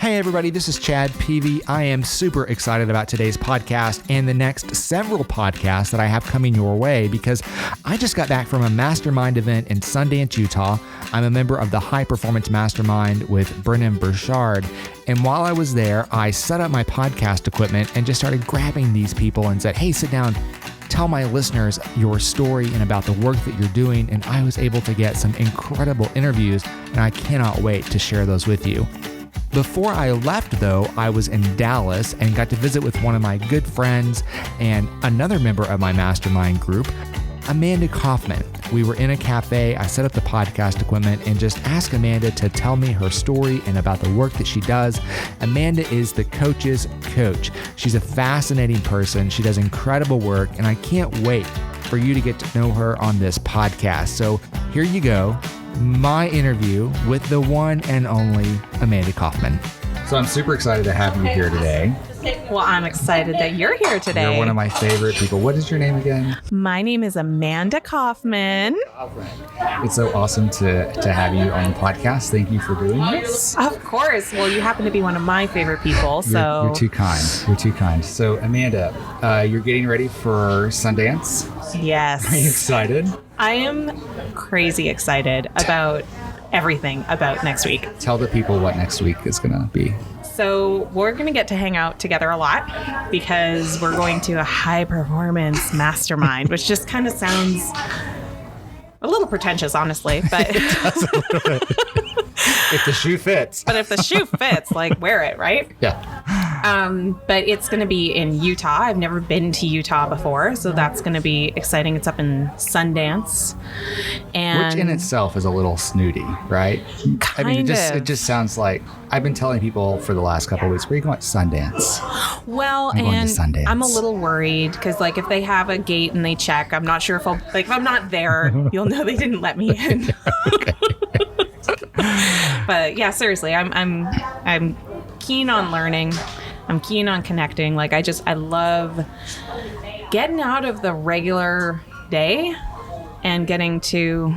Hey everybody, this is Chad Peevy. I am super excited about today's podcast and the next several podcasts that I have coming your way because I just got back from a mastermind event in Sundance, Utah. I'm a member of the High Performance Mastermind with Brennan Burchard. And while I was there, I set up my podcast equipment and just started grabbing these people and said, hey, sit down. Tell my listeners your story and about the work that you're doing. And I was able to get some incredible interviews, and I cannot wait to share those with you. Before I left, though, I was in Dallas and got to visit with one of my good friends and another member of my mastermind group, Amanda Kaufman. We were in a cafe. I set up the podcast equipment and just asked Amanda to tell me her story and about the work that she does. Amanda is the coach's coach. She's a fascinating person. She does incredible work, and I can't wait for you to get to know her on this podcast. So here you go. My interview with the one and only Amanda Kaufman. So I'm super excited to have you here today. Well, I'm excited that you're here today. You're one of my favorite people. What is your name again? My name is Amanda Kaufman. It's so awesome to have you on the podcast. Thank you for doing this. Of course. Well, you happen to be one of my favorite people. So You're too kind. You're too kind. So Amanda, you're getting ready for Sundance. Yes. Are you excited? I am crazy excited about everything about next week. Tell the people what next week is going to be. So we're going to get to hang out together a lot because we're going to a high performance mastermind, which just kind of sounds a little pretentious, honestly, but It does a little bit. If the shoe fits. But if the shoe fits, like, wear it, right? Yeah. But it's going to be in Utah. I've never been to Utah before, so that's going to be exciting. It's up in Sundance. And Which in itself is a little snooty, right? I mean, it just sounds like I've been telling people for the last couple of weeks, where are you going to Sundance? Well, I'm going and to Sundance. I'm a little worried because, like, if they have a gate and they check, I'm not sure if I'll, like, if I'm not there, you'll know they didn't let me in. Okay. But yeah, seriously, I'm keen on learning. I'm keen on connecting. Like, I love getting out of the regular day and getting to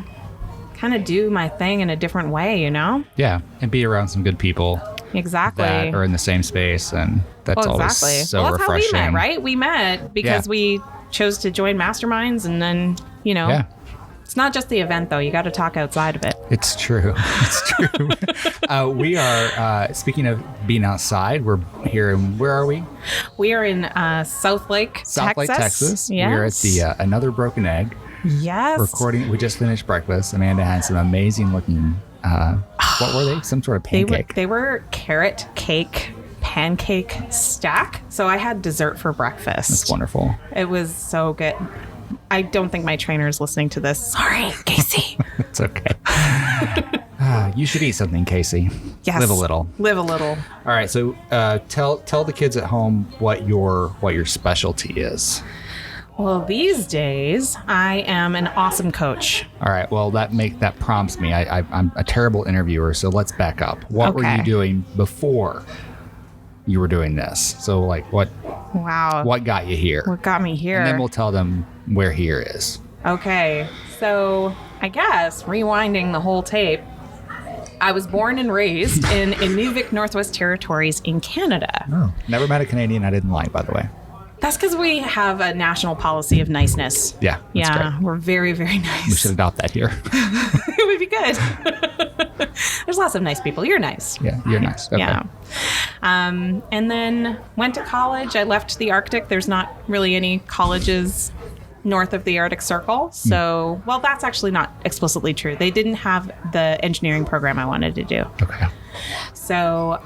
kind of do my thing in a different way, you know? Yeah, and be around some good people. Exactly. That are in the same space, and that's always so well, that's refreshing. how we met, right? We met because we chose to join masterminds, and then, you know. Yeah. It's not just the event, though. You got to talk outside of it. It's true. It's true. We are, speaking of being outside, we're here in, where are we? We are in Southlake, Texas. Yes. We're at the Another Broken Egg. Yes. Recording. We just finished breakfast. Amanda had some amazing looking, what were they? Some sort of pancake. They were carrot cake pancake stack. So I had dessert for breakfast. That's wonderful. It was so good. I don't think my trainer is listening to this. Sorry, Casey. It's okay. You should eat something, Casey. Yes. Live a little. Live a little. All right. So tell the kids at home what your specialty is. Well, these days I am an awesome coach. All right. Well, that prompts me. I'm a terrible interviewer. So let's back up. What were you doing before you were doing this? So like what got you here? What got me here? And then we'll tell them where here is. Okay. So I guess rewinding the whole tape, I was born and raised in Inuvik, Northwest Territories in Canada. Oh, never met a Canadian I didn't like, by the way. That's because we have a national policy of niceness. Yeah. That's great. We're very, very nice. We should adopt that here. It would be good. There's lots of nice people. You're nice. Yeah, you're nice. Okay. Yeah. And then went to college. I left the Arctic. There's not really any colleges north of the Arctic Circle. So, well, that's actually not explicitly true. They didn't have the engineering program I wanted to do. Okay. So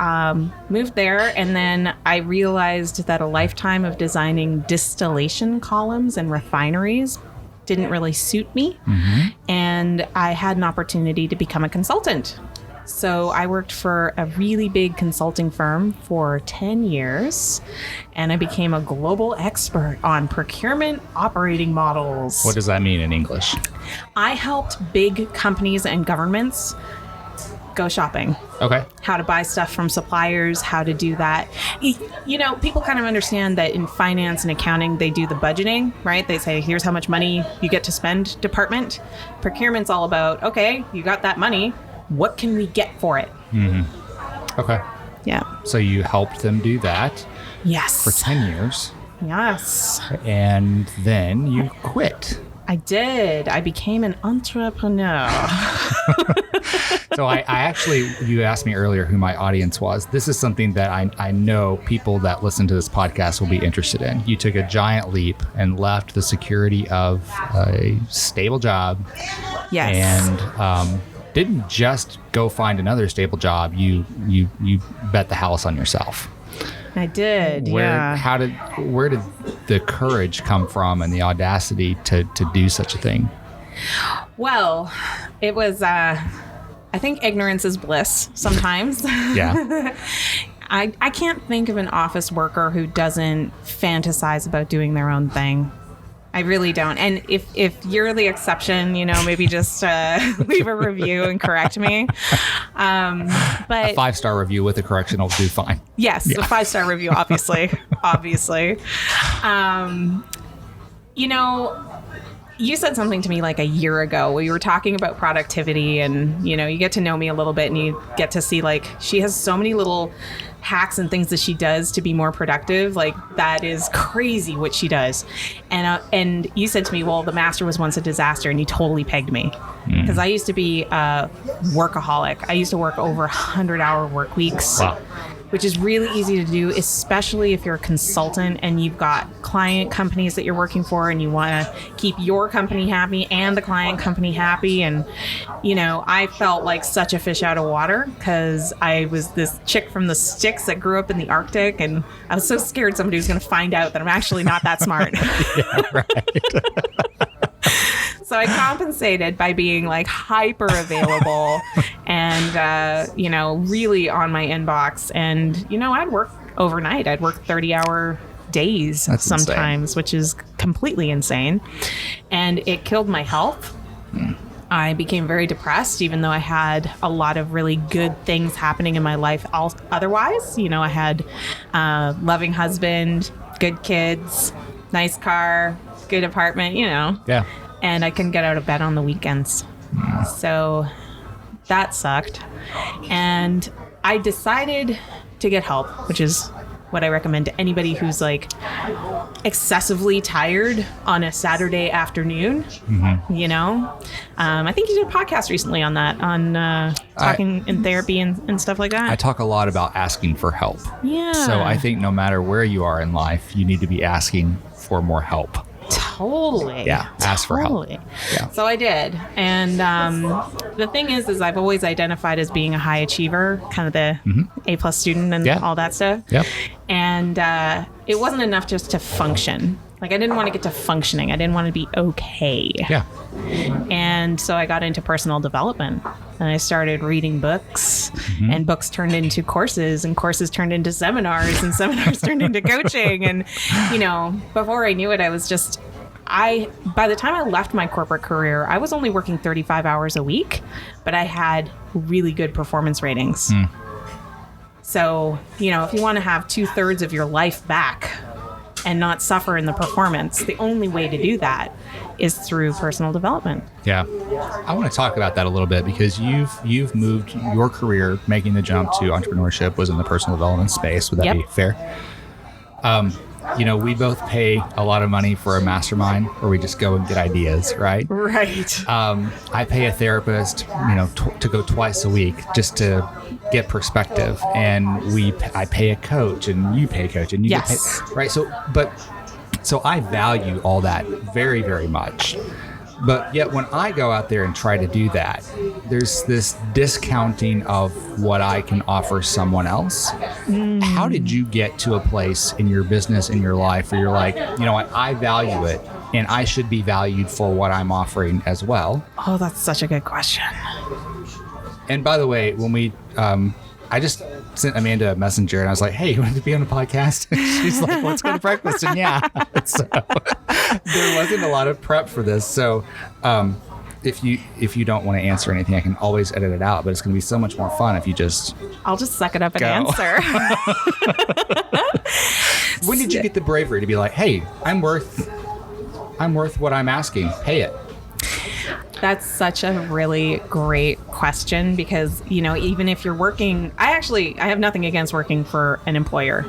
moved there, and then I realized that a lifetime of designing distillation columns and refineries didn't really suit me. Mm-hmm. And I had an opportunity to become a consultant. So I worked for a really big consulting firm for 10 years, and I became a global expert on procurement operating models. What does that mean in English? I helped big companies and governments go shopping. Okay. How to buy stuff from suppliers, how to do that. You know, people kind of understand that in finance and accounting, they do the budgeting, right? They say, here's how much money you get to spend department. Procurement's all about, okay, you got that money. What can we get for it? Mm-hmm. Okay. Yeah. So you helped them do that Yes. for 10 years. Yes. And then you quit. I did. I became an entrepreneur. So I actually, you asked me earlier who my audience was. This is something that I know people that listen to this podcast will be interested in. You took a giant leap and left the security of a stable job. Yes. And didn't just go find another stable job. You bet the house on yourself. I did. Where did the courage come from and the audacity to do such a thing? Well, it was, I think ignorance is bliss sometimes. Yeah. I can't think of an office worker who doesn't fantasize about doing their own thing. I really don't. And if you're the exception, maybe just leave a review and correct me. But a 5-star review with a correction will do fine. Yes, yeah. A 5-star review, obviously. Obviously. You said something to me like a year ago where you were talking about productivity and, you get to know me a little bit and you get to see like she has so many little hacks and things that she does to be more productive. Like that is crazy what she does. And you said to me, well, the master was once a disaster, and you totally pegged me because I used to be a workaholic. I used to work over 100-hour work weeks. Wow. Which is really easy to do, especially if you're a consultant and you've got client companies that you're working for and you want to keep your company happy and the client company happy. And, I felt like such a fish out of water because I was this chick from the sticks that grew up in the Arctic. And I was so scared somebody was going to find out that I'm actually not that smart. Yeah, right. So I compensated by being like hyper available and, really on my inbox. And, I'd work overnight. I'd work 30-hour days. That's sometimes, insane. Which is completely insane. And it killed my health. I became very depressed, even though I had a lot of really good things happening in my life otherwise. I had a loving husband, good kids, nice car, good apartment, Yeah. And I couldn't get out of bed on the weekends. So that sucked. And I decided to get help, which is what I recommend to anybody who's like excessively tired on a Saturday afternoon. I think you did a podcast recently on that, on talking in therapy and stuff like that. I talk a lot about asking for help. Yeah. So I think no matter where you are in life, you need to be asking for more help. Totally. Yeah. Ask for help. Yeah. So I did. And the thing is I've always identified as being a high achiever, kind of the A+ student and all that stuff. Yep. And it wasn't enough just to function. Like I didn't want to get to functioning. I didn't want to be okay. Yeah. And so I got into personal development and I started reading books and books turned into courses and courses turned into seminars and seminars turned into coaching. And, before I knew it, I was just, by the time I left my corporate career, I was only working 35 hours a week, but I had really good performance ratings. So, if you want to have 2/3 of your life back and not suffer in the performance, the only way to do that is through personal development. Yeah. I want to talk about that a little bit because you've moved your career, making the jump to entrepreneurship was in the personal development space. Would that be fair? We both pay a lot of money for a mastermind where we just go and get ideas, right? Right. I pay a therapist, to go twice a week just to get perspective. And I pay a coach and you pay a coach and you get paid, right? So I value all that very, very much. But yet when I go out there and try to do that, there's this discounting of what I can offer someone else. How did you get to a place in your business, in your life, where you're like, I value it and I should be valued for what I'm offering as well? Oh, that's such a good question. And by the way, when we, I just sent Amanda a messenger and I was like, hey, you want to be on a podcast? She's like, let's go to breakfast. And so there wasn't a lot of prep for this. So if you don't want to answer anything, I can always edit it out, but it's going to be so much more fun if you just I'll just suck it up and answer. When did you get the bravery to be like, hey, I'm worth what I'm asking, pay it? That's such a really great question because, even if you're working, I have nothing against working for an employer,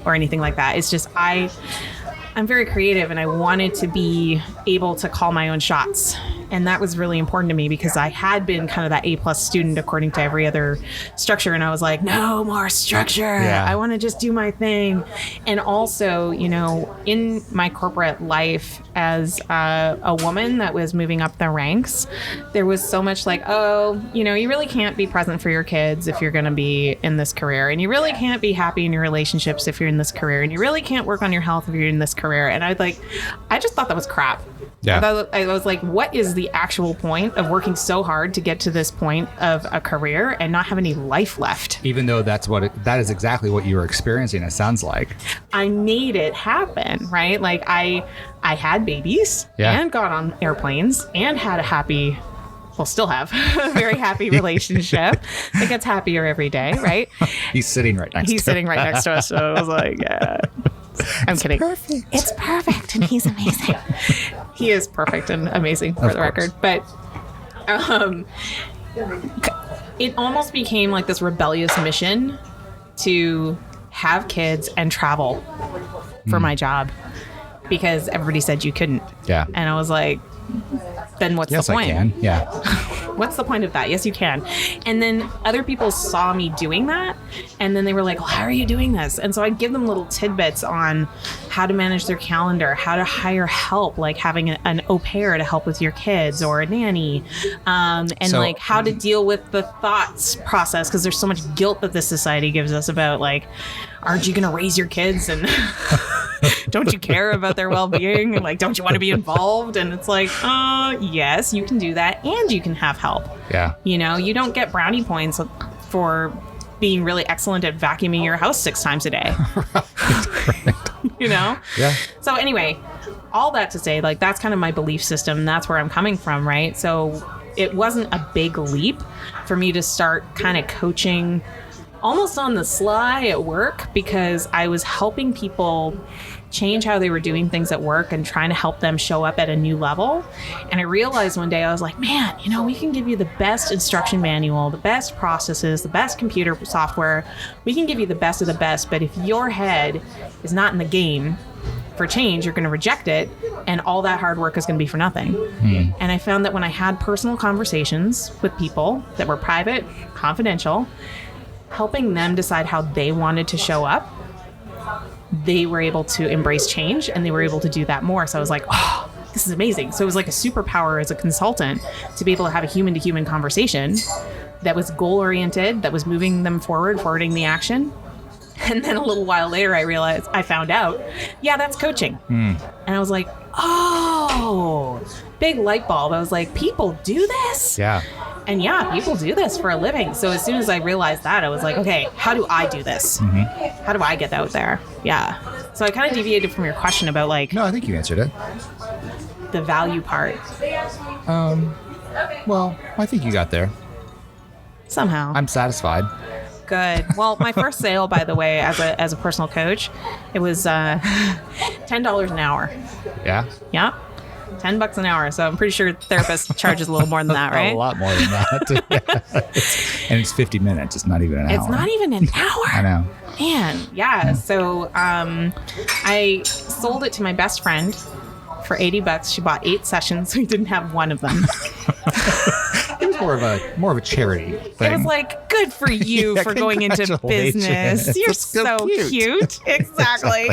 or anything like that. It's just, I'm very creative and I wanted to be able to call my own shots. And that was really important to me because I had been kind of that A+ student according to every other structure. And I was like, no more structure. Yeah. I want to just do my thing. And also, in my corporate life as a woman that was moving up the ranks, there was so much like, you really can't be present for your kids if you're going to be in this career. And you really can't be happy in your relationships if you're in this career. And you really can't work on your health if you're in this career. And I just thought that was crap. Yeah. I was like, what is the actual point of working so hard to get to this point of a career and not have any life left? Even though that is exactly what you were experiencing, it sounds like. I made it happen, right? Like I had babies and got on airplanes and had a happy, still have a very happy relationship that gets happier every day, right? He's sitting right next to us. So I was like, yeah. I'm kidding. Perfect. It's perfect, and he's amazing. He is perfect and amazing for the record. But it almost became like this rebellious mission to have kids and travel for my job because everybody said you couldn't. Yeah. And I was like, then what's the point? Yes, I can. Yeah. What's the point of that? Yes, you can. And then other people saw me doing that. And then they were like, well, how are you doing this? And so I'd give them little tidbits on how to manage their calendar, how to hire help, like having an au pair to help with your kids or a nanny. And like how to deal with the thoughts process. Because there's so much guilt that this society gives us about like, aren't you going to raise your kids? And don't you care about their well-being? And like, don't you want to be involved? And it's like, yes, you can do that. And you can have help. Yeah. You don't get brownie points for being really excellent at vacuuming your house 6 times a day. Right. Yeah. So anyway, all that to say, like, that's kind of my belief system. That's where I'm coming from, right? So it wasn't a big leap for me to start kind of coaching almost on the sly at work because I was helping people change how they were doing things at work and trying to help them show up at a new level. And I realized one day, I was like, man, we can give you the best instruction manual, the best processes, the best computer software. We can give you the best of the best. But if your head is not in the game for change, you're going to reject it. And all that hard work is going to be for nothing. And I found that when I had personal conversations with people that were private, confidential, helping them decide how they wanted to show up, they were able to embrace change and they were able to do that more. So I was like, oh, this is amazing. So it was like a superpower as a consultant to be able to have a human to human conversation that was goal oriented, that was moving them forward, forwarding the action. And then a little while later, I found out, that's coaching. And I was like, oh, big light bulb. I was like, people do this? Yeah. And people do this for a living. So as soon as I realized that, I was like, okay, how do I do this? How do I get out there? Yeah. So I kind of deviated from your question about like... No, I think you answered it. The value part. Well, I think you got there. Somehow. I'm satisfied. Good. Well, my first sale, by the way, as a personal coach, it was $10 an hour. Yeah? Yeah. $10 an hour. So I'm pretty sure therapist charges a little more than that, right? A lot more than that. And it's 50 minutes. It's not even an hour. It's not even an hour. I know. Man, yeah. So I sold it to my best friend for $80. She bought 8 sessions. We didn't have one of them. It was more of a charity thing. It was like, good for you for going into business. You're so cute. Exactly.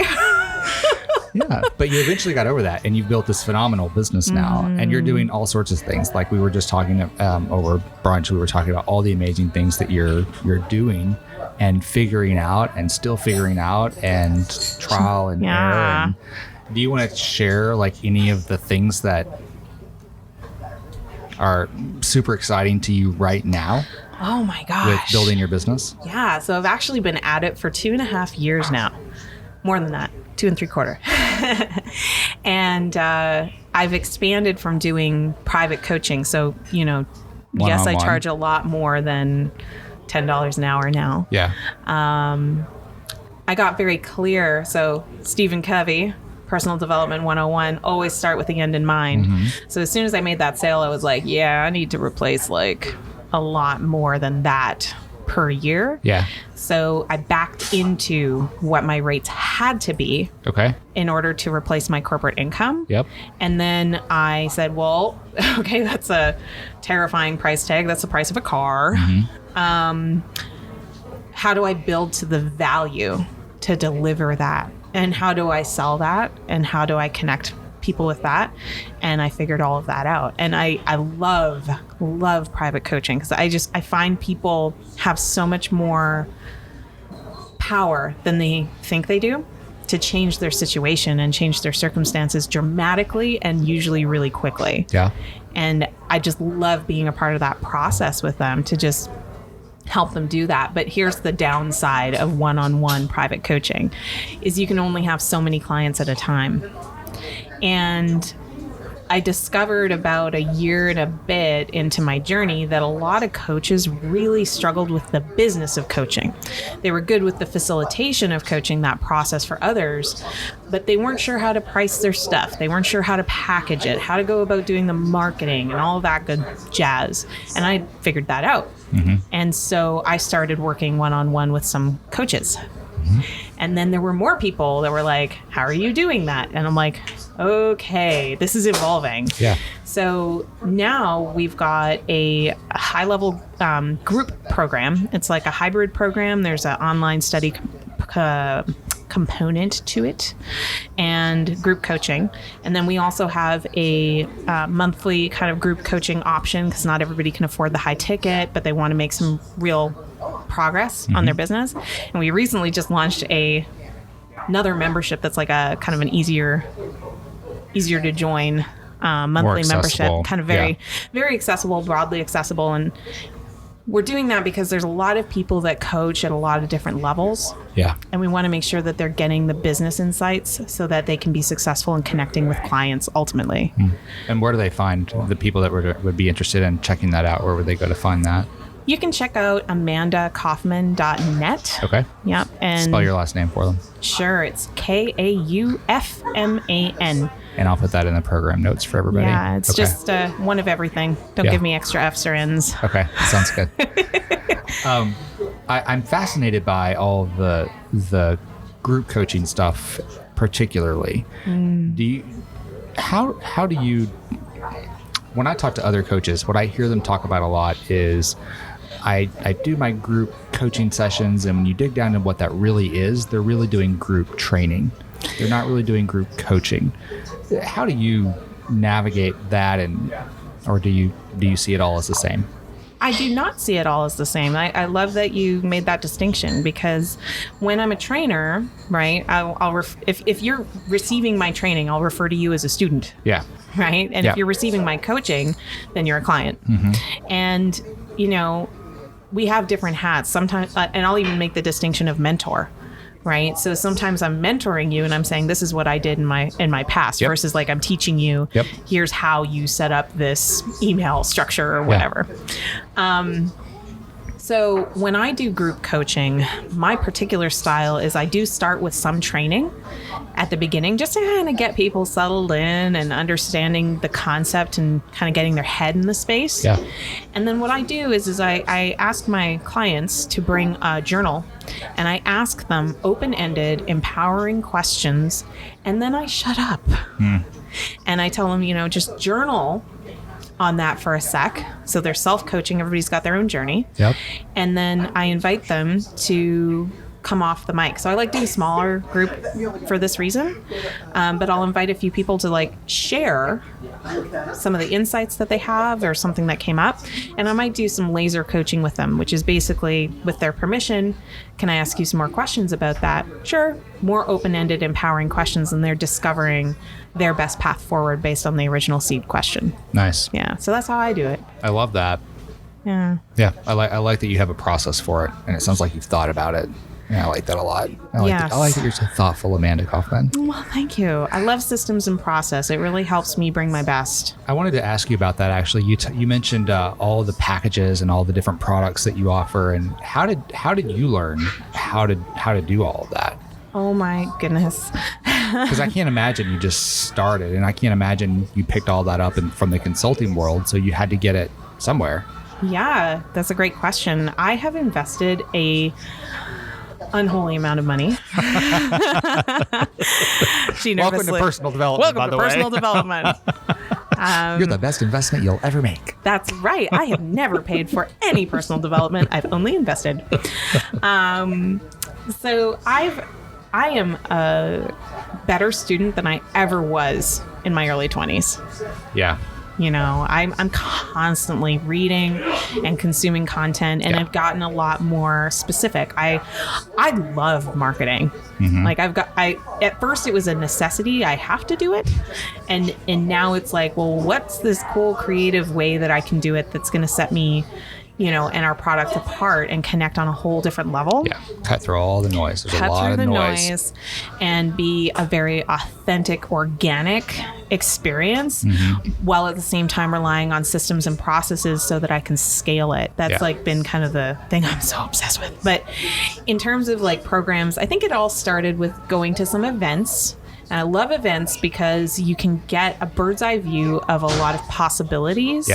Yeah, but you eventually got over that, and you've built this phenomenal business now, and you're doing all sorts of things. Like we were just talking over brunch, we were talking about all the amazing things that you're doing and figuring out, and still figuring out, and trial and error. And do you want to share like any of the things that are super exciting to you right now? Oh my gosh. With building your business? Yeah, so I've actually been at it for 2.5 years now. More than that. 2 3/4. And I've expanded from doing private coaching. So, yes, I charge a lot more than $10 an hour now. Yeah. I got very clear. So Stephen Covey, personal development 101, always start with the end in mind. So as soon as I made that sale, I was like, yeah, I need to replace like a lot more than that per year. Yeah. So I backed into what my rates had to be in order to replace my corporate income. Yep. And then I said, well, okay, that's a terrifying price tag. That's the price of a car. How do I build to the value to deliver that? And how do I sell that? And how do I connect people with that? And I figured all of that out. And I love private coaching because I find people have so much more power than they think they do to change their situation and change their circumstances dramatically and usually really quickly. Yeah. And I just love being a part of that process with them to just help them do that. But here's the downside of one-on-one private coaching is you can only have so many clients at a time. And I discovered about a year and a bit into my journey that a lot of coaches really struggled with the business of coaching. They were good with the facilitation of coaching, that process for others, but they weren't sure how to price their stuff. They weren't sure how to package it, how to go about doing the marketing and all of that good jazz. And I figured that out. And so I started working one-on-one with some coaches. And then there were more people that were like, how are you doing that? And I'm like, okay, this is evolving. Yeah. So now we've got a high-level group program. It's like a hybrid program. There's an online study component to it and group coaching. And then we also have a monthly kind of group coaching option because not everybody can afford the high ticket, but they want to make some real progress on their business. And we recently just launched another membership that's like a kind of an easier to join monthly membership, kind of very accessible, broadly accessible. And we're doing that because there's a lot of people that coach at a lot of different levels. Yeah. And we want to make sure that they're getting the business insights so that they can be successful in connecting with clients ultimately. And where do they find the people that would be interested in checking that out? Where would they go to find that? You can check out amandakaufman.net. Okay. Yep. And spell your last name for them. Sure. It's Kaufman. And I'll put that in the program notes for everybody. Yeah, it's just one of everything. Don't give me extra F's or N's. Okay, sounds good. I'm fascinated by all the group coaching stuff, particularly. How do you? When I talk to other coaches, what I hear them talk about a lot is I do my group coaching sessions, and when you dig down into what that really is, they're really doing group training. They're not really doing group coaching. How do you navigate that, or do you see it all as the same? I do not see it all as the same. I love that you made that distinction because when I'm a trainer, right, if you're receiving my training, I'll refer to you as a student. Yeah. Right? And if you're receiving my coaching, then you're a client. And, we have different hats sometimes, and I'll even make the distinction of mentor. Right. So sometimes I'm mentoring you and I'm saying, this is what I did in my past versus like I'm teaching you, here's how you set up this email structure or whatever. So when I do group coaching, my particular style is I do start with some training at the beginning just to kind of get people settled in and understanding the concept and kind of getting their head in the space. Yeah. And then what I do is I ask my clients to bring a journal and I ask them open-ended, empowering questions, and then I shut up. And I tell them, just journal on that for a sec. So they're self-coaching. Everybody's got their own journey. Yep. And then I invite them to come off the mic. So I like doing smaller group for this reason. But I'll invite a few people to share some of the insights that they have or something that came up. And I might do some laser coaching with them, which is basically with their permission, can I ask you some more questions about that? Sure. More open-ended, empowering questions, and they're discovering their best path forward based on the original seed question. Nice. Yeah. So that's how I do it. I love that. Yeah. Yeah. I like that you have a process for it, and it sounds like you've thought about it. Yeah, I like that a lot. I like that you're so thoughtful, Amanda Kaufman. Well, thank you. I love systems and process. It really helps me bring my best. I wanted to ask you about that, actually. You mentioned all the packages and all the different products that you offer, and how did you learn how to do all of that? Oh my goodness. Because I can't imagine you just started, and I can't imagine you picked all that up from the consulting world, so you had to get it somewhere. Yeah, that's a great question. I have invested a unholy amount of money. Welcome to personal development, by the way. Personal development. You're the best investment you'll ever make. That's right. I have never paid for any personal development. I've only invested. So I am a better student than I ever was in my early 20s. Yeah. You know, I'm constantly reading and consuming content, and I've gotten a lot more specific. I love marketing. Mm-hmm. Like at first it was a necessity. I have to do it. And now it's like, well, what's this cool creative way that I can do it that's going to set me, you know, and our product apart and connect on a whole different level. Yeah. Cut through all the noise. There's a lot of noise. And be a very authentic, organic experience, while at the same time relying on systems and processes so that I can scale it. That's like been kind of the thing I'm so obsessed with. But in terms of like programs, I think it all started with going to some events. And I love events because you can get a bird's eye view of a lot of possibilities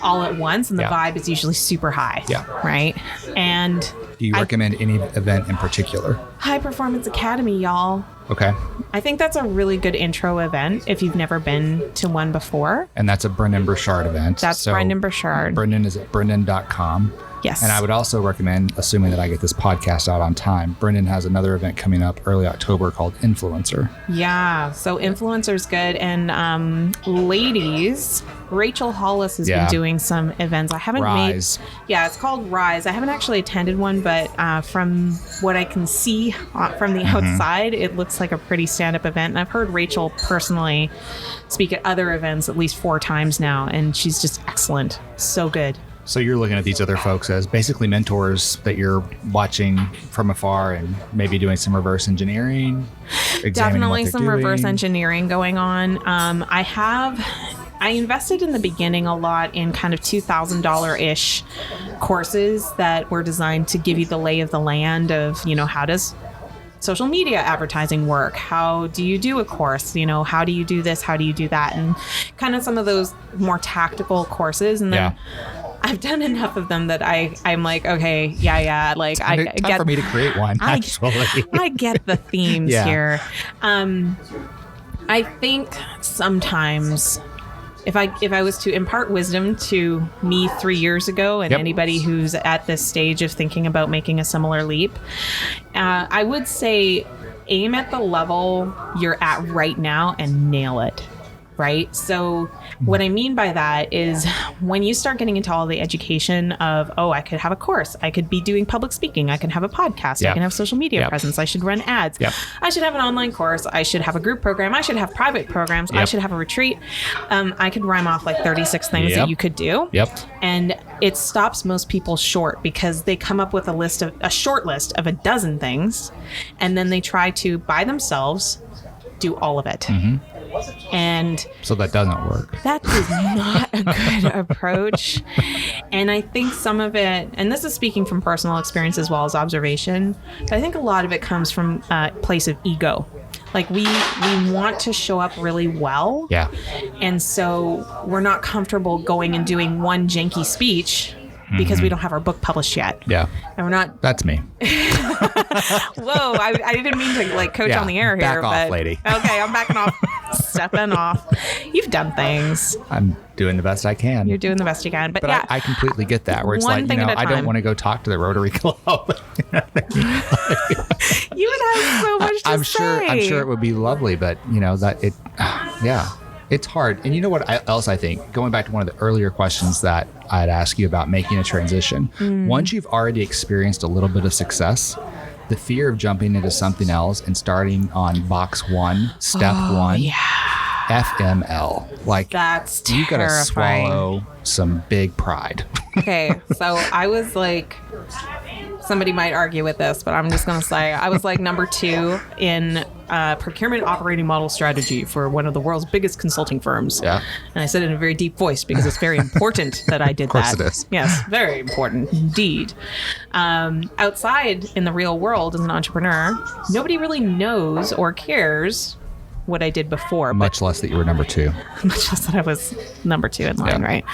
all at once. And the vibe is usually super high. Yeah. Right. And do you recommend any event in particular? High Performance Academy, y'all. Okay. I think that's a really good intro event if you've never been to one before. And that's a Brendan Burchard event. That's Brendan Burchard. Brendan is at brendan.com. Yes. And I would also recommend, assuming that I get this podcast out on time, Brendan has another event coming up early October called Influencer. Yeah. So Influencer's good. And ladies, Rachel Hollis has been doing some events. I haven't Rise. It's called Rise. I haven't actually attended one, but from what I can see from the outside, it looks like a pretty stand-up event. And I've heard Rachel personally speak at other events at least 4 times now, and she's just excellent. So good. So you're looking at these other folks as basically mentors that you're watching from afar and maybe doing some reverse engineering? Definitely some reverse engineering going on. I invested in the beginning a lot in kind of $2,000-ish courses that were designed to give you the lay of the land of, you know, how does social media advertising work? How do you do a course? You know, how do you do this? How do you do that? And kind of some of those more tactical courses. And then I've done enough of them that I'm like, okay, like time for me to create one. Actually, I get the themes here. I think sometimes if I was to impart wisdom to me 3 years ago and anybody who's at this stage of thinking about making a similar leap, I would say aim at the level you're at right now and nail it. Right? So what I mean by that is when you start getting into all the education of, I could have a course, I could be doing public speaking, I can have a podcast, I can have social media presence, I should run ads, I should have an online course, I should have a group program, I should have private programs, I should have a retreat. I could rhyme off like 36 things that you could do. And it stops most people short because they come up with a short list of a dozen things, and then they try to, by themselves, do all of it. And so that doesn't work. That is not a good approach. And I think some of it, and this is speaking from personal experience as well as observation, but I think a lot of it comes from a place of ego. Like we want to show up really well. Yeah. And so we're not comfortable going and doing one janky speech because we don't have our book published yet. Yeah. And we're not. That's me. Whoa. I didn't mean to like coach on the air here. Back off, lady. Okay. I'm backing off. Stepping off. You've done things. I'm doing the best I can. You're doing the best you can. But yeah. I completely get that. Where it's like, you know, I don't want to go talk to the Rotary Club. You would have so much to say. I'm sure it would be lovely, but you know, it's hard. And you know what else I think? Going back to one of the earlier questions that I'd ask you about making a transition. Once you've already experienced a little bit of success, the fear of jumping into something else and starting on box 1, step 1, FML. Like, that's terrifying. You got to swallow some big pride. Okay, so I was like, somebody might argue with this, but I'm just going to say I was like number 2 in procurement operating model strategy for one of the world's biggest consulting firms. Yeah. And I said it in a very deep voice because it's very important that I did that. Of course it is. Yes, very important indeed. Outside in the real world as an entrepreneur, nobody really knows or cares what I did before. Much less that you were number 2. Much less that I was number 2 in line, right?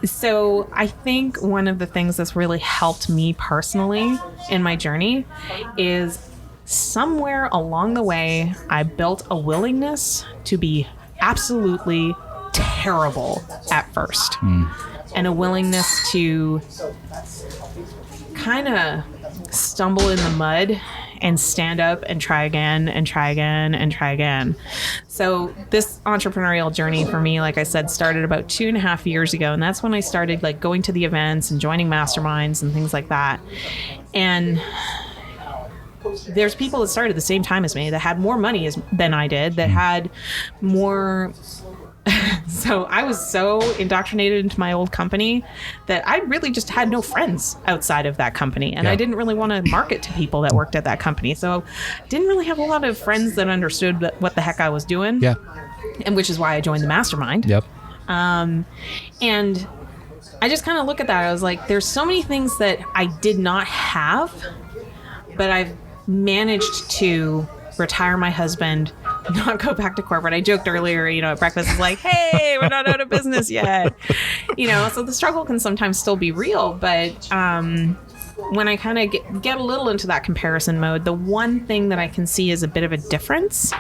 So I think one of the things that's really helped me personally in my journey is somewhere along the way, I built a willingness to be absolutely terrible at first. And a willingness to kind of stumble in the mud and stand up and try again and try again and try again. So this entrepreneurial journey for me, like I said, started about 2.5 years ago. And that's when I started like going to the events and joining masterminds and things like that. And there's people that started at the same time as me that had more money than I did, that had more. So I was so indoctrinated into my old company that I really just had no friends outside of that company. And I didn't really want to market to people that worked at that company. So I didn't really have a lot of friends that understood what the heck I was doing. Yeah. And which is why I joined the mastermind. Yep. And I just kind of look at that. I was like, there's so many things that I did not have, but I've managed to retire my husband, not go back to corporate. I joked earlier, at breakfast, is like, hey, we're not out of business yet. So the struggle can sometimes still be real. But when I kind of get a little into that comparison mode, the one thing that I can see is a bit of a difference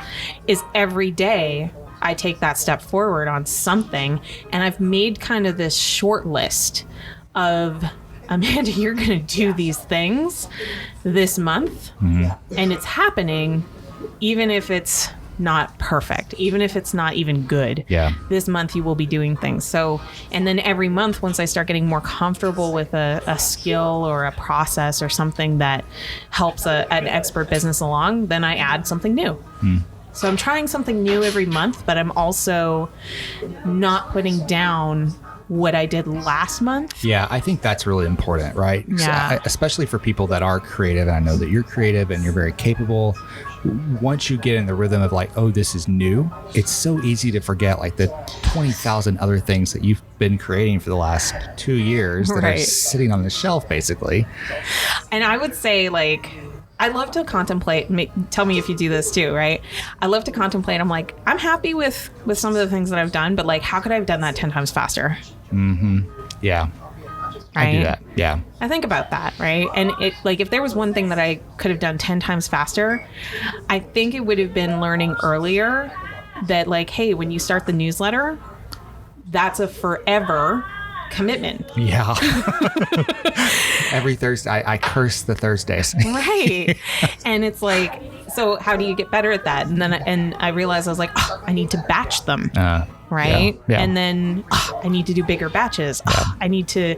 is every day I take that step forward on something. And I've made kind of this short list of, Amanda, you're going to do these things this month. And it's happening even if it's not perfect, even if it's not even good. This month you will be doing things. So, and then every month, once I start getting more comfortable with a skill or a process or something that helps an expert business along, then I add something new. So I'm trying something new every month, but I'm also not putting down what I did last month. Yeah, I think that's really important, right? Yeah. So, especially for people that are creative. And I know that you're creative and you're very capable. Once you get in the rhythm of like, oh, this is new, it's so easy to forget like the 20,000 other things that you've been creating for the last 2 years that are sitting on the shelf, basically. And I would say, like, I love to contemplate. Tell me if you do this too, right? I love to contemplate. I'm like, I'm happy with some of the things that I've done, but like, how could I have done that 10 times faster? Yeah. I do that. Yeah. I think about that, right? And it, like, if there was one thing that I could have done 10 times faster, I think it would have been learning earlier that, like, hey, when you start the newsletter, that's a forever commitment. Yeah. Every Thursday, I curse the Thursdays. Right. And it's like, so how do you get better at that? And I realized I was like, oh, I need to batch them. Right. Yeah. And then I need to do bigger batches. I need to,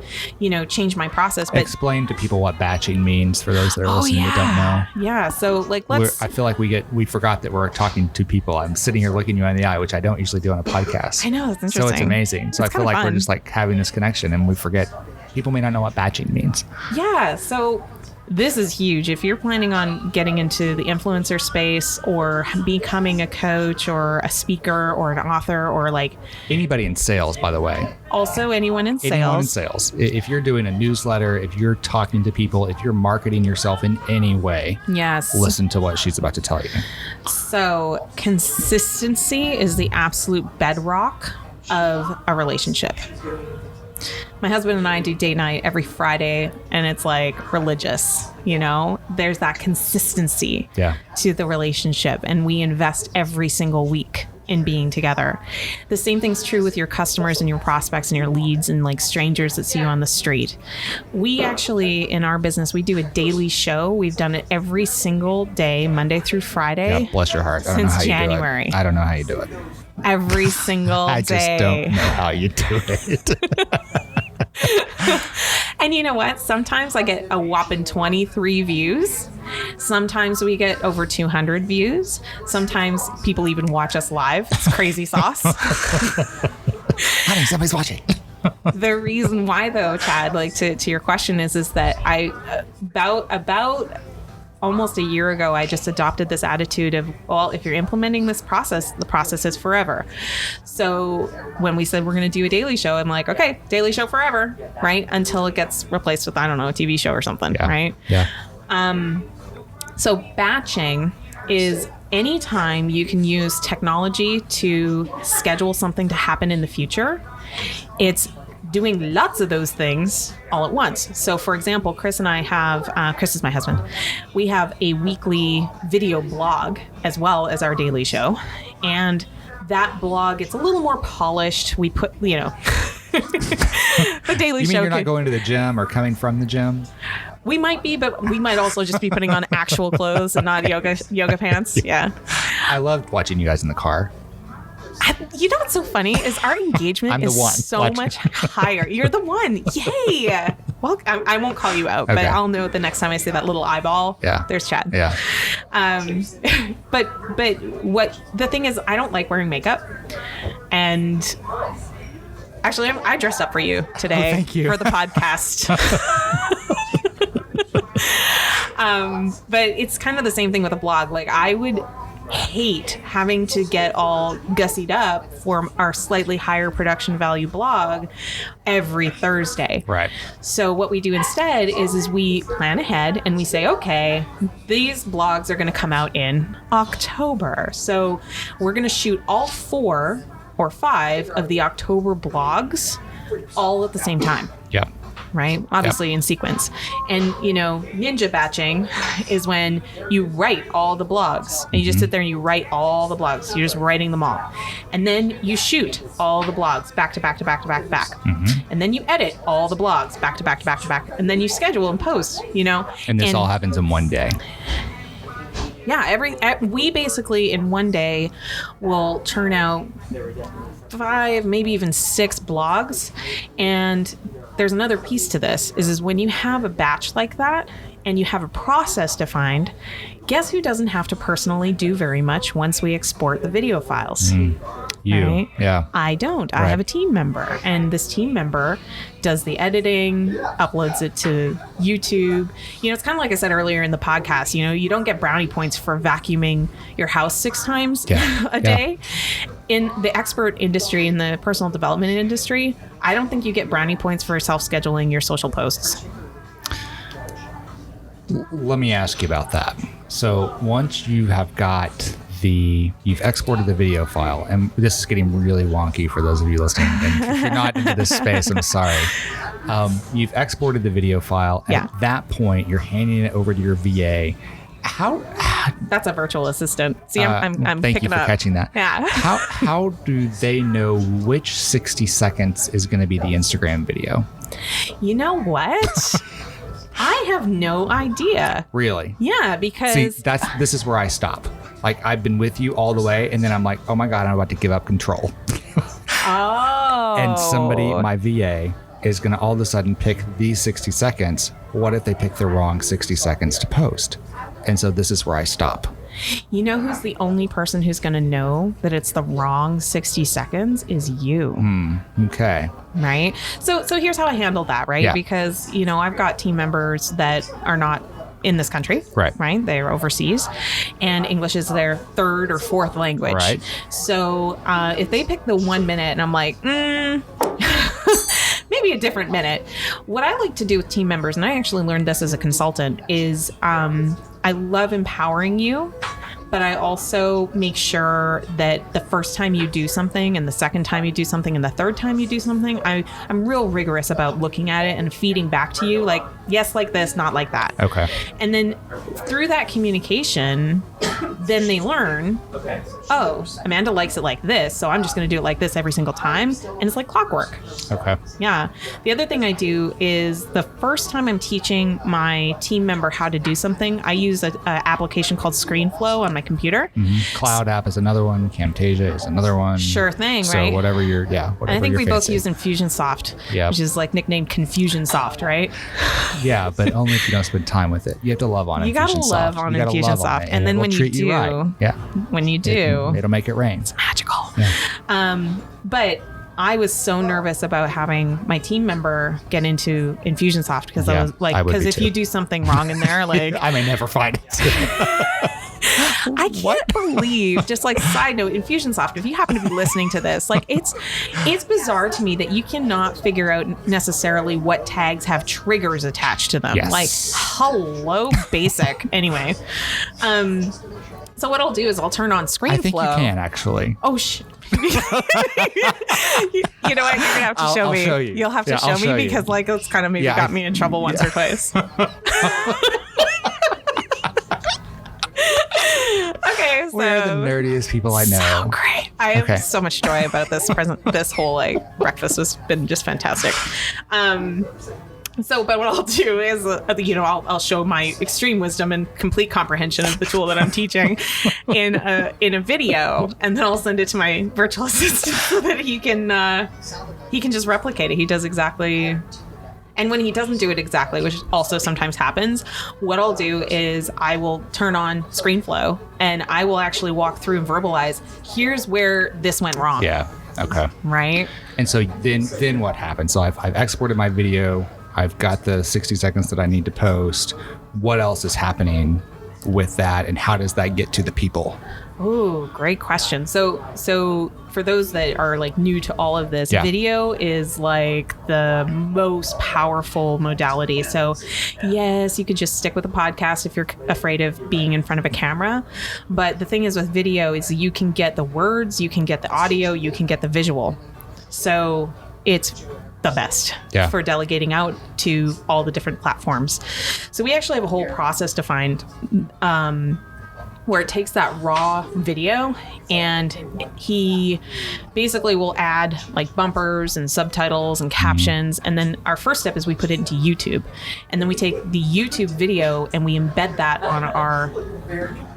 change my process. But explain to people what batching means for those that are listening that don't know. Yeah. So like, I feel like we forgot that we're talking to people. I'm sitting here looking you in the eye, which I don't usually do on a podcast. I know. That's interesting. So it's amazing. So I feel like we're just like having this connection and we forget people may not know what batching means. Yeah. So this is huge. If you're planning on getting into the influencer space or becoming a coach or a speaker or an author or like anybody in sales, by the way. Also anyone in sales. Anyone in sales. If you're doing a newsletter, if you're talking to people, if you're marketing yourself in any way, yes, listen to what she's about to tell you. So consistency is the absolute bedrock of a relationship. My husband and I do date night every Friday, and it's like religious, There's that consistency to the relationship, and we invest every single week in being together. The same thing's true with your customers and your prospects and your leads and like strangers that see you on the street. We actually, in our business, we do a daily show. We've done it every single day, Monday through Friday. Yeah, bless your heart. Since January. I don't know how you do it. Every single day. I just don't know how you do it. And you know what? Sometimes I get a whopping 23 views. Sometimes we get over 200 views. Sometimes people even watch us live. It's crazy sauce. Honey, somebody's watching. The reason why, though, Chad, like to your question is that I about almost a year ago, I just adopted this attitude of, well, if you're implementing this process, the process is forever. So when we said we're going to do a daily show, I'm like, okay, daily show forever, right? Until it gets replaced with, I don't know, a TV show or something, right? Yeah. So batching is anytime you can use technology to schedule something to happen in the future, it's doing lots of those things all at once. So for example, Chris and I have, Chris is my husband, we have a weekly video blog as well as our daily show. And that blog, it's a little more polished. We put, the daily You mean show. you're not going to the gym or coming from the gym? We might be, but we might also just be putting on actual clothes and not yoga pants. Yeah. I loved watching you guys in the car. You know what's so funny is our engagement is so much higher. You're the one. Yay. Well, I won't call you out, but I'll know the next time I see that little eyeball. Yeah. There's Chad. Yeah. But what the thing is, I don't like wearing makeup. And actually, I dressed up for you today thank you. for the podcast. But it's kind of the same thing with a blog. Like, I would hate having to get all gussied up for our slightly higher production value blog every Thursday. Right. So what we do instead is we plan ahead and we say, okay, these blogs are going to come out in October. So we're going to shoot all 4 or 5 of the October blogs all at the same time. Yep. Right? Obviously in sequence. And, ninja batching is when you write all the blogs and you just sit there and you write all the blogs. You're just writing them all. And then you shoot all the blogs back to back to back to back to back. And then you edit all the blogs back to back to back to back. And then you schedule and post, And this all happens in one day. Yeah, we basically in one day will turn out 5, maybe even 6 blogs. And there's another piece to this is when you have a batch like that and you have a process defined, guess who doesn't have to personally do very much once we export the video files? You. Right? Yeah. I don't. Right. I have a team member, and this team member does the editing, uploads it to YouTube. It's kind of like I said earlier in the podcast, you don't get brownie points for vacuuming your house 6 times a day. In the expert industry, in the personal development industry, I don't think you get brownie points for self-scheduling your social posts. Let me ask you about that. So once you have got you've exported the video file, and this is getting really wonky for those of you listening, and if you're not into this space, I'm sorry. You've exported the video file, and at that point, you're handing it over to your VA. That's a virtual assistant. See, I'm thank you for catching that. Yeah. How do they know which 60 seconds is going to be the Instagram video? You know what? I have no idea. Really? Yeah, because this is where I stop. Like, I've been with you all the way, and then I'm like, oh my God, I'm about to give up control. Oh. And somebody, my VA, is going to all of a sudden pick these 60 seconds. What if they pick the wrong 60 seconds to post? And so this is where I stop. You know who's the only person who's going to know that it's the wrong 60 seconds is you. Okay. Right? So here's how I handled that, right? Yeah. Because, I've got team members that are not in this country. Right. They're overseas, and English is their 3rd or 4th language. Right. So if they pick the 1 minute and I'm like, maybe a different minute. What I like to do with team members, and I actually learned this as a consultant, is I love empowering you, but I also make sure that the first time you do something and the second time you do something and the third time you do something, I'm real rigorous about looking at it and feeding back to you like, yes, like this, not like that. Okay. And then through that communication, then they learn, oh, Amanda likes it like this, so I'm just going to do it like this every single time. And it's like clockwork. Okay. Yeah. The other thing I do is the first time I'm teaching my team member how to do something, I use an application called ScreenFlow on my computer. Cloud app is another one. Camtasia is another one. Sure thing, so right? So whatever you're, whatever I think you're we both fancy. use Infusionsoft, which is like nicknamed Confusionsoft, right? Yeah, but only if you don't spend time with it. You have to love on it. You got to love on Infusionsoft. And then when you do, when you do, it'll make it rain. It's magical. Yeah. But I was so nervous about having my team member get into Infusionsoft because I was like, because if you do something wrong in there, like I may never find it. I can't believe, just like side note, Infusionsoft, if you happen to be listening to this, like it's bizarre to me that you cannot figure out necessarily what tags have triggers attached to them. Yes. Like, hello, basic. Anyway. So what I'll do is I'll turn on ScreenFlow. I think you can actually. Oh, shit. You know what? You're going to have to show me. I'll show you. You'll have to show me because like it's kind of maybe got me in trouble once or twice. Okay, so we're the nerdiest people I know. So great. I have so much joy about this whole like breakfast has been just fantastic. So, but what I'll do is, I'll show my extreme wisdom and complete comprehension of the tool that I'm teaching in a video, and then I'll send it to my virtual assistant so that he can just replicate it. He does exactly. And when he doesn't do it exactly, which also sometimes happens, what I'll do is I will turn on ScreenFlow and I will actually walk through and verbalize, here's where this went wrong. Yeah. Okay. Right. And so then what happens? So I've exported my video. I've got the 60 seconds that I need to post. What else is happening with that, and how does that get to the people? Oh, great question. So for those that are like new to all of this, video is like the most powerful modality. So yes, you could just stick with a podcast if you're afraid of being in front of a camera. But the thing is with video is you can get the words, you can get the audio, you can get the visual. So it's the best for delegating out to all the different platforms. So we actually have a whole process defined where it takes that raw video and he basically will add like bumpers and subtitles and captions. And then our first step is we put it into YouTube. And then we take the YouTube video and we embed that on our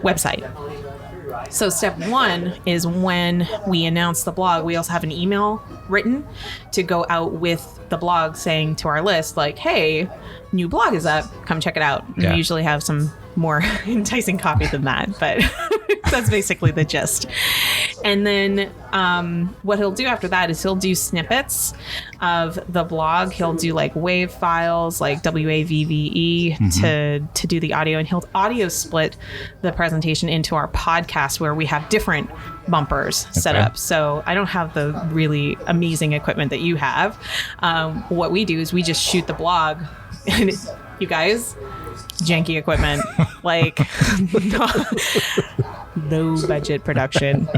website. So step one is when we announce the blog, we also have an email written to go out with the blog saying to our list, like, hey, new blog is up. Come check it out. And we usually have some more enticing copy than that, but that's basically the gist. And then what he'll do after that is he'll do snippets of the blog. He'll do like WAV files, like WAVVE to do the audio, and he'll audio split the presentation into our podcast where we have different bumpers set up. So I don't have the really amazing equipment that you have. What we do is we just shoot the blog, and you guys, janky equipment, like low budget production.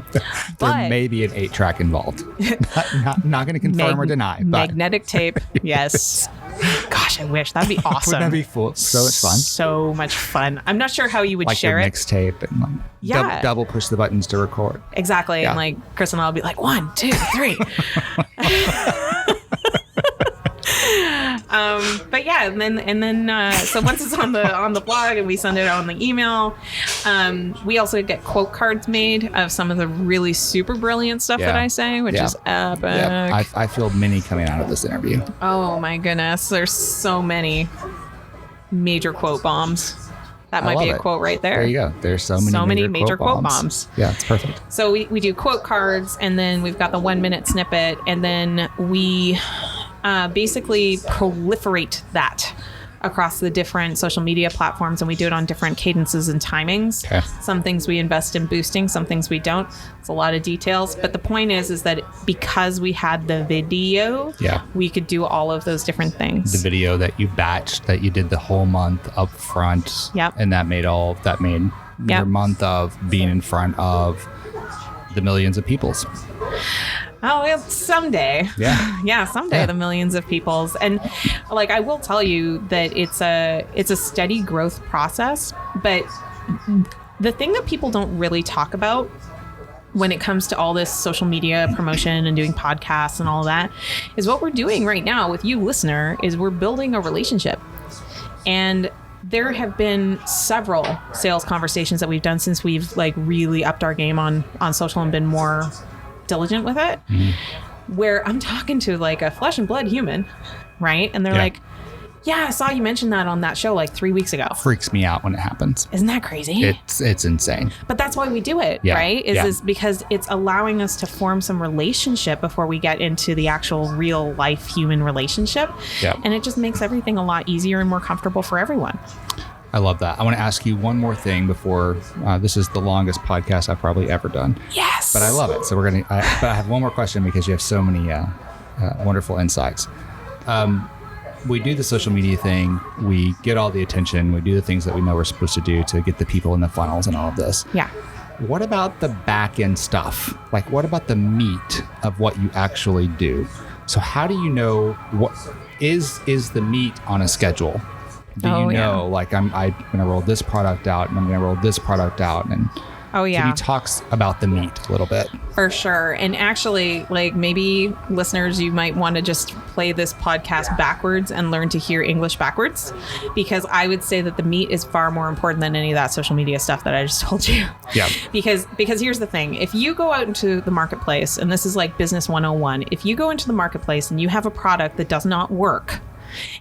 There may be an 8-track involved. Not going to confirm or deny. But magnetic tape, yes. Gosh, I wish. That'd be awesome. Wouldn't that be so much fun? So much fun. I'm not sure how you would like share it. Mixtape and like double push the buttons to record. Exactly. Yeah. And like Chris and I'll be like 1, 2, 3. But yeah, and then so once it's on the blog and we send it out on the email, we also get quote cards made of some of the really super brilliant stuff that I say, which is epic. Yeah. I feel many coming out of this interview. Oh my goodness, there's so many major quote bombs. That might be a quote right there. There you go. There's so many major quote bombs. Yeah, it's perfect. So we do quote cards, and then we've got the 1-minute snippet, and then we basically proliferate that across the different social media platforms, and we do it on different cadences and timings. Okay. Some things we invest in boosting, some things we don't. It's a lot of details, but the point is that because we had the video, we could do all of those different things. The video that you batched, that you did the whole month up front, and that made your month of being in front of the millions of peoples. Oh, well, someday. Yeah, someday the millions of peoples. And like I will tell you that it's a steady growth process, but the thing that people don't really talk about when it comes to all this social media promotion and doing podcasts and all that is what we're doing right now with you, listener, is we're building a relationship. And there have been several sales conversations that we've done since we've like really upped our game on social and been more diligent with it, where I'm talking to like a flesh and blood human, right? And they're like, yeah, I saw you mention that on that show like 3 weeks ago. Freaks me out when it happens. Isn't that crazy? It's insane. But that's why we do it, right? Is because it's allowing us to form some relationship before we get into the actual real life human relationship. And it just makes everything a lot easier and more comfortable for everyone. I love that. I want to ask you one more thing before this is the longest podcast I've probably ever done. Yes. But I love it. So but I have one more question because you have so many wonderful insights. We do the social media thing. We get all the attention. We do the things that we know we're supposed to do to get the people in the funnels and all of this. Yeah. what about the back end stuff? Like, what about the meat of what you actually do? So how do you know what is the meat on a schedule? Do you know, like, I'm going to roll this product out and I'm going to roll this product out? And can you talk about the meat a little bit? For sure. And actually, like, maybe listeners, you might want to just play this podcast backwards and learn to hear English backwards, because I would say that the meat is far more important than any of that social media stuff that I just told you. Yeah. Because here's the thing. If you go out into the marketplace, and this is like business 101, if you go into the marketplace and you have a product that does not work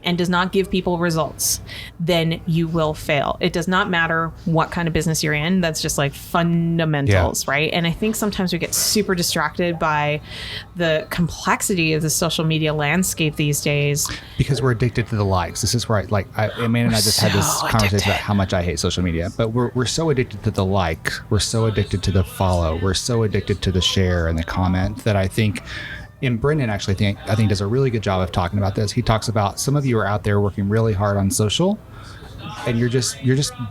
and does not give people results, then you will fail. It does not matter what kind of business you're in. That's just like fundamentals, right? And I think sometimes we get super distracted by the complexity of the social media landscape these days. Because we're addicted to the likes. This is right. Like, Amanda and I just had this conversation about how much I hate social media, but we're so addicted to the like. We're so addicted to the follow. We're so addicted to the share and the comment that I think... And Brendan actually I think does a really good job of talking about this. He talks about some of you are out there working really hard on social, and you're just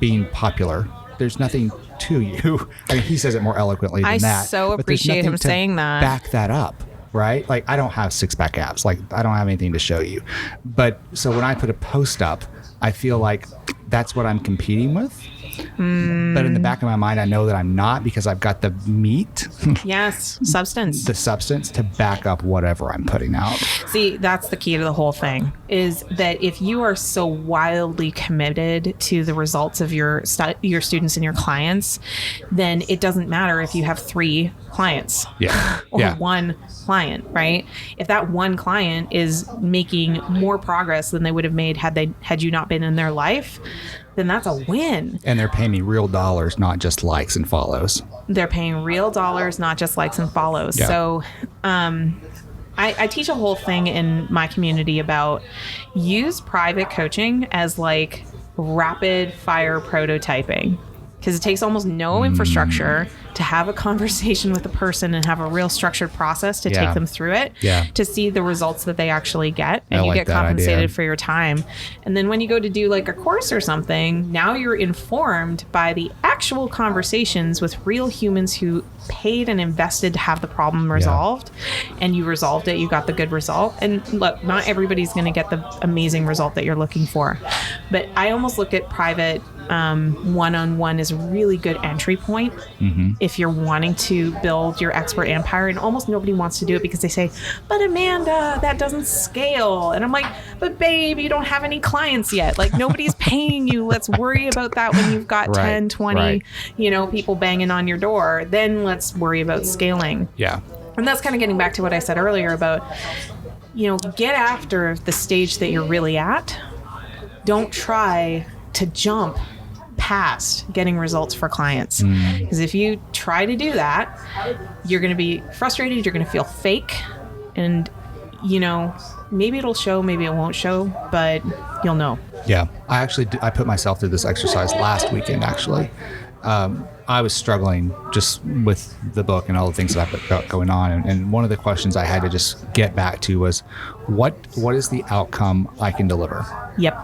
being popular. There's nothing to you. I mean, he says it more eloquently than that. I so appreciate him saying that. Back that up, right? Like, I don't have 6-pack abs. Like, I don't have anything to show you. But so when I put a post up, I feel like that's what I'm competing with. But in the back of my mind, I know that I'm not, because I've got the meat. Yes, substance. The substance to back up whatever I'm putting out. See, that's the key to the whole thing, is that if you are so wildly committed to the results of your students and your clients, then it doesn't matter if you have 3 clients or 1 client, right? If that 1 client is making more progress than they would have made had you not been in their life, then that's a win. And they're paying me real dollars, not just likes and follows. They're paying real dollars, not just likes and follows. Yeah. So I teach a whole thing in my community about use private coaching as like rapid fire prototyping. Because it takes almost no infrastructure to have a conversation with a person and have a real structured process to take them through it, to see the results that they actually get, and you get compensated for your time. And then when you go to do like a course or something, now you're informed by the actual conversations with real humans who paid and invested to have the problem resolved, and you resolved it, you got the good result. And look, not everybody's going to get the amazing result that you're looking for, but I almost look at private one-on-one is a really good entry point if you're wanting to build your expert empire. And almost nobody wants to do it because they say, but Amanda, that doesn't scale. And I'm like, but babe, you don't have any clients yet. Like, nobody's paying you. Let's worry about that when you've got 10, 20, people banging on your door. Then let's worry about scaling. Yeah. And that's kind of getting back to what I said earlier about, get after the stage that you're really at. Don't try to jump past getting results for clients, because if you try to do that, you're going to be frustrated, you're going to feel fake, and maybe it'll show, maybe it won't show, but you'll know. Yeah, I put myself through this exercise last weekend. Actually, I was struggling just with the book and all the things that I've got going on, and one of the questions I had to just get back to was, what is the outcome I can deliver? Yep.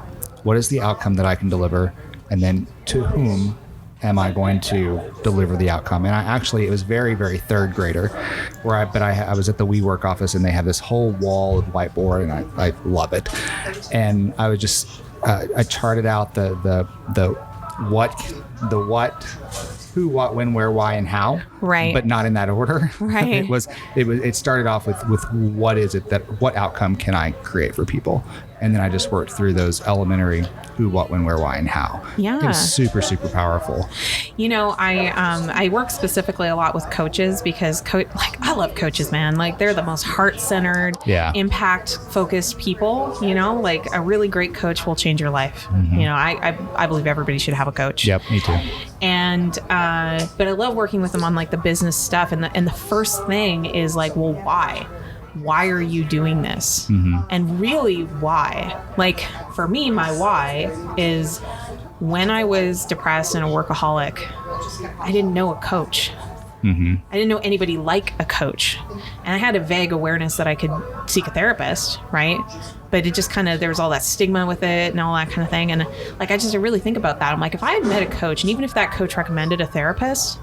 What is the outcome that I can deliver? And then to whom am I going to deliver the outcome? And it was very, very third grader, I was at the WeWork office, and they have this whole wall of whiteboard, and I love it. And I was just, I charted out the what, who, what, when, where, why, and how. Right. But not in that order. Right. It started off with what outcome can I create for people? And then I just worked through those elementary who, what, when, where, why, and how. Yeah. It was super, super powerful. I work specifically a lot with coaches because I love coaches, man. Like, they're the most heart-centered, impact-focused people. Like, a really great coach will change your life. I believe everybody should have a coach. Yep, me too. And but I love working with them on like the business stuff, and the first thing is like, well, why are you doing this? And really, why? Like, for me, my why is, when I was depressed and a workaholic, I didn't know a coach. I didn't know anybody like a coach, and I had a vague awareness that I could seek a therapist, right? But it just kind of, there was all that stigma with it and all that kind of thing. And like, I really think about that. I'm like, if I had met a coach, and even if that coach recommended a therapist,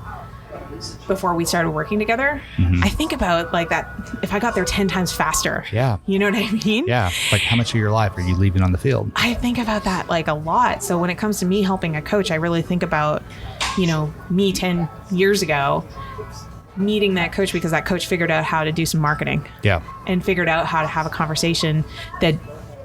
before we started working together, I think about like that, if I got there 10 times faster. Yeah. You know what I mean? Yeah. Like how much of your life are you leaving on the field? I think about that like a lot. So when it comes to me helping a coach, I really think about, me 10 years ago meeting that coach because that coach figured out how to do some marketing. Yeah. And figured out how to have a conversation that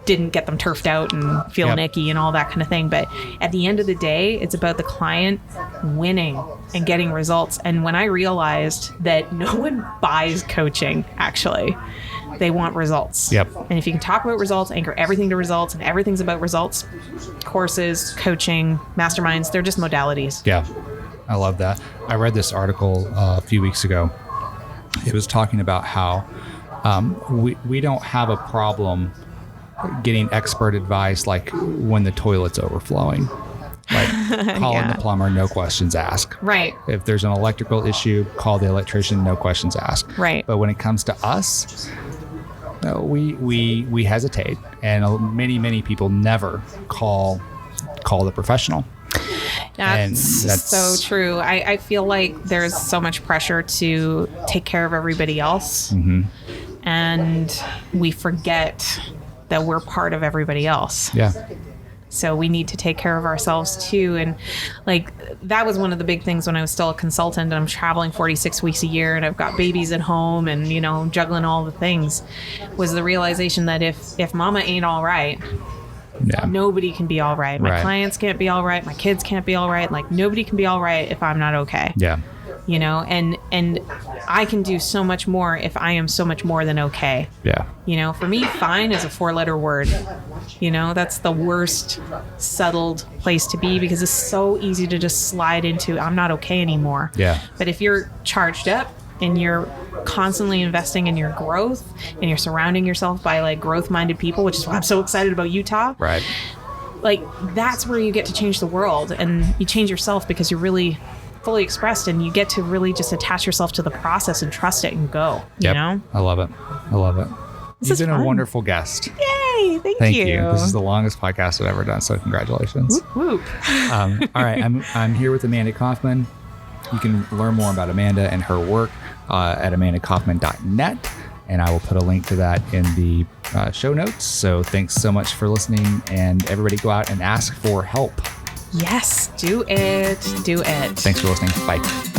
didn't get them turfed out and feeling icky and all that kind of thing. But at the end of the day, it's about the client winning and getting results. And when I realized that no one buys coaching, actually, they want results. Yep. And if you can talk about results, anchor everything to results, and everything's about results, courses, coaching, masterminds, they're just modalities. Yeah. I love that. I read this article a few weeks ago. It was talking about how we don't have a problem getting expert advice like when the toilet's overflowing. Like calling the plumber, no questions asked. Right. If there's an electrical issue, call the electrician, no questions asked. Right. But when it comes to us, we hesitate, and many people never call the professional. That's so true. I feel like there's so much pressure to take care of everybody else, and we forget that we're part of everybody else. Yeah. So we need to take care of ourselves too. And like, that was one of the big things when I was still a consultant and I'm traveling 46 weeks a year and I've got babies at home and, juggling all the things, was the realization that if mama ain't all right, nobody can be all right. My clients can't be all right. My kids can't be all right. Like, nobody can be all right if I'm not okay. Yeah. And I can do so much more if I am so much more than okay. Yeah. For me, fine is a 4-letter word. That's the worst settled place to be because it's so easy to just slide into, I'm not okay anymore. Yeah. But if you're charged up and you're constantly investing in your growth and you're surrounding yourself by like growth-minded people, which is why I'm so excited about Utah. Right. Like, that's where you get to change the world, and you change yourself because you're really fully expressed and you get to really just attach yourself to the process and trust it and go, you know? I love it. You've been a wonderful guest. Yay. Thank you. This is the longest podcast I've ever done, so congratulations. Whoop, whoop. All right. I'm here with Amanda Kaufman. You can learn more about Amanda and her work at amandakaufman.net, and I will put a link to that in the show notes. So thanks so much for listening, and everybody go out and ask for help. Yes, do it. Do it. Thanks for listening. Bye.